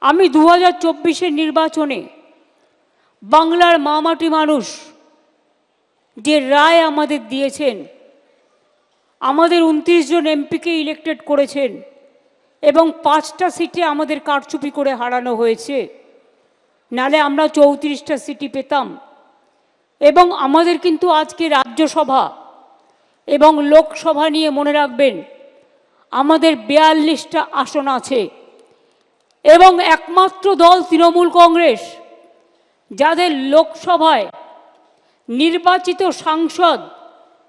আমি 2024-এর নির্বাচনে বাংলার মামাটি মানুষ যে রায় আমাদের দিয়েছেন, আমাদের 29 জন এমপিকে ইলেক্টেড করেছেন এবং 5টা সিটে আমাদের কারচুপি করে হারানো হয়েছে, নালে আমরা 34টা সিটি পেতাম। এবং আমাদের কিন্তু আজকে রাজ্যসভা এবং লোকসভা নিয়ে মনে রাখবেন আমাদের 42টা আসন আছে এবং একমাত্র দল তৃণমূল কংগ্রেস যাদের লোকসভায় নির্বাচিত সাংসদ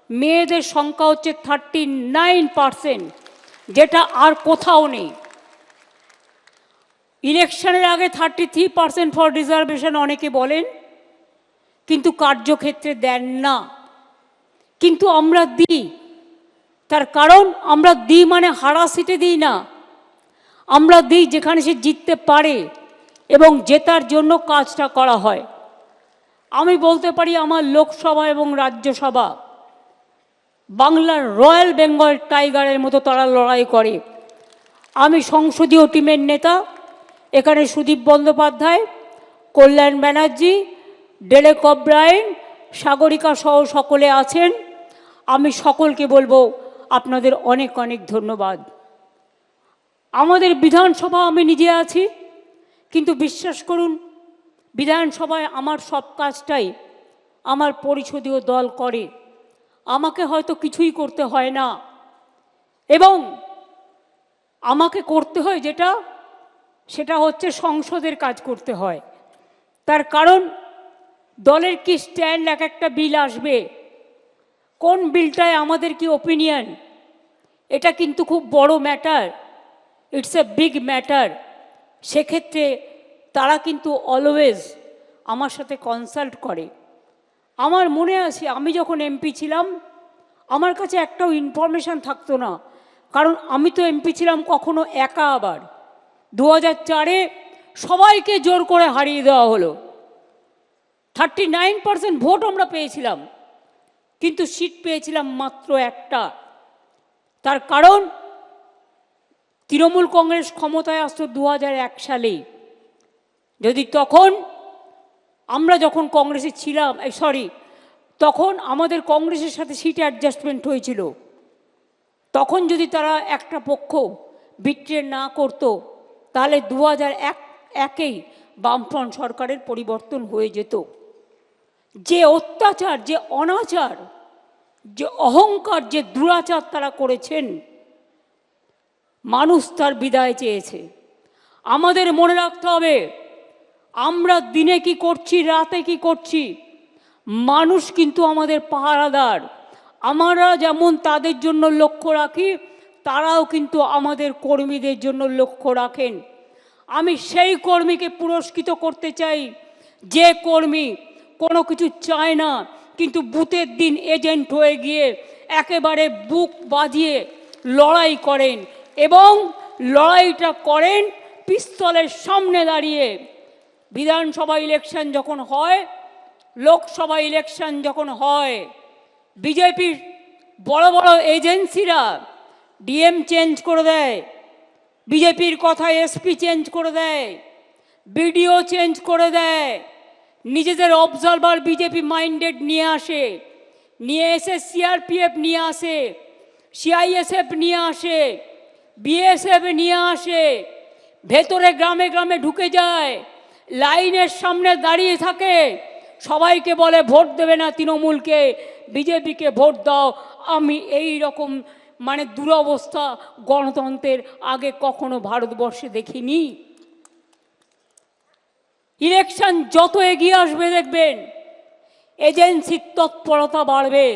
মেয়েদের সংখ্যা হচ্ছে 39%, যেটা আর কোথাও নেই। ইলেকশনের আগে 33% ফর রিজার্ভেশন অনেকে বলেন, কিন্তু কার্যক্ষেত্রে দেন না, কিন্তু আমরা দিই। তার কারণ আমরা দিই মানে হারা সিটে দিই না, আমরা দিই যেখানে সে জিততে পারে এবং জেতার জন্য কাজটা করা হয়। আমি বলতে পারি আমার লোকসভা এবং রাজ্যসভা বাংলার রয়্যাল বেঙ্গল টাইগারের মতো তারা লড়াই করে। আমি সংসদীয় টিমের নেতা, এখানে সুদীপ বন্দ্যোপাধ্যায়, কল্যাণ ব্যানার্জি, ডেরেক ওব্রায়েন, সাগরিকা সহ সকলে আছেন। আমি সকলকে বলবো আপনাদের অনেক অনেক ধন্যবাদ। আমাদের বিধানসভা আমি নিজে আছি, কিন্তু বিশ্বাস করুন বিধানসভায় আমার সব কাজটাই আমার পরিষদীয় দল করে। আমাকে হয়তো কিছুই করতে হয় না, এবং আমাকে করতে হয় যেটা, সেটা হচ্ছে সংসদের কাজ করতে হয়। তার কারণ দলের কি স্ট্যান্ড, এক একটা বিল আসবে, কোন বিলটায় আমাদের কি ওপিনিয়ন, এটা কিন্তু খুব বড় matter, it's a big matter. সেক্ষেত্রে তারা কিন্তু অলওয়েজ আমার সাথে কনসাল্ট করে। আমার মনে আছে আমি যখন এমপি ছিলাম আমার কাছে একটাও ইনফরমেশান থাকতো না, কারণ আমি তো এমপি ছিলাম কখনো একা। আবার 2004-এ সবাইকে জোর করে হারিয়ে দেওয়া হলো, 39% ভোট আমরা পেয়েছিলাম, কিন্তু সিট পেয়েছিলাম মাত্র একটা। তার কারণ তৃণমূল কংগ্রেস ক্ষমতায় আসতো 2001 সালেই। যদি তখন আমরা যখন কংগ্রেসে ছিলাম, তখন আমাদের কংগ্রেসের সাথে সিট অ্যাডজাস্টমেন্ট হয়েছিল, তখন যদি তারা একটা পক্ষ বিট্রে না করতো তাহলে 2001-এই বামফ্রন্ট সরকারের পরিবর্তন হয়ে যেত। যে অত্যাচার, যে অনাচার, যে অহংকার, যে দুরাচার তারা করেছেন, মানুষ তার বিদায় চেয়েছে। আমাদের মনে রাখতে হবে আমরা দিনে কি করছি, রাতে কি করছি, মানুষ কিন্তু আমাদের পাহারাদার। আমরা যেমন তাদের জন্য লক্ষ্য রাখি, তারাও কিন্তু আমাদের কর্মীদের জন্য লক্ষ্য রাখেন। আমি সেই কর্মীকে পুরস্কৃত করতে চাই যে কর্মী কোনো কিছু চায় না, কিন্তু বুথের দিন এজেন্ট হয়ে গিয়ে একেবারে বুক বাজিয়ে লড়াই করেন, এবং লড়াইটা করেন পিস্তলের সামনে দাঁড়িয়ে। বিধানসভা ইলেকশন যখন হয়, লোকসভা ইলেকশন যখন হয়, বিজেপির বড় বড় এজেন্সিরা ডিএম চেঞ্জ করে দেয়, বিজেপির কথায় এসপি চেঞ্জ করে দেয়, বিডিও চেঞ্জ করে দেয়, নিজেদের অবজারভার বিজেপি মাইন্ডেড নিয়ে এসে সিআরপিএফ নিয়ে আসে, সিআইএসএফ নিয়ে আসে, বিএসএফ নিয়ে আসে, ভেতরে গ্রামে গ্রামে ঢুকে যায়, লাইনের সামনে দাঁড়িয়ে থাকে, সবাইকে বলে ভোট দেবে না তৃণমূলকে, বিজেপিকে ভোট দাও। আমি এই রকম দুরবস্থা গণতন্ত্রের আগে কখনো ভারতবর্ষে দেখিনি। ইলেকশন যত এগিয়ে আসবে দেখবেন এজেন্সির তৎপরতা বাড়বে।